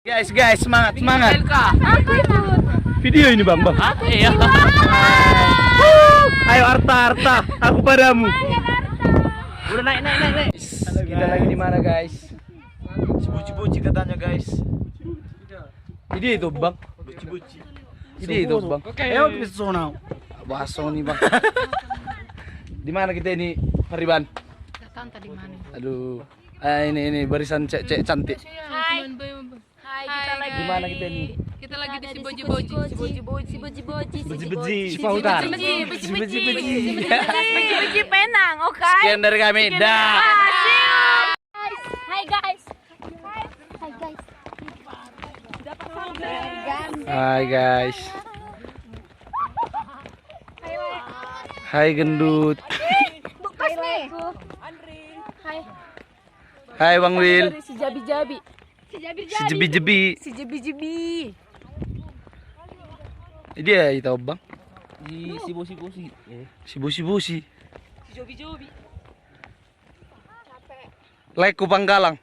Guys, semangat. Aku ikut. Video ini Bang. Iya. Ayo Arta, aku padamu. Udah naik. Kita lagi di mana guys? Cibuci katanya guys. Ini itu Bang. Cibuci. Ini itu Bang. Ayo kita sonau. Baso nih Bang. Di mana kita ini, Fariban? Datang tadi mana? Aduh. Ini barisan cek cantik. Hai, kita lagi Di mana kita ini? Kita lagi di Siboji-boji. Beji Pautar. Siboji Penang, oke? Sekian dari kami. Dah. Hai guys. Hai guys. Hai gendut. Bukas nih. Hai. Hai Bang Wil. Si Jabi-jabi. Si Jebi-jebi. Si Jabi-jabi. Dia itu Bang. Di Sibuci. Si Busi. Si Jobi-jobi. Like ku Panggalang.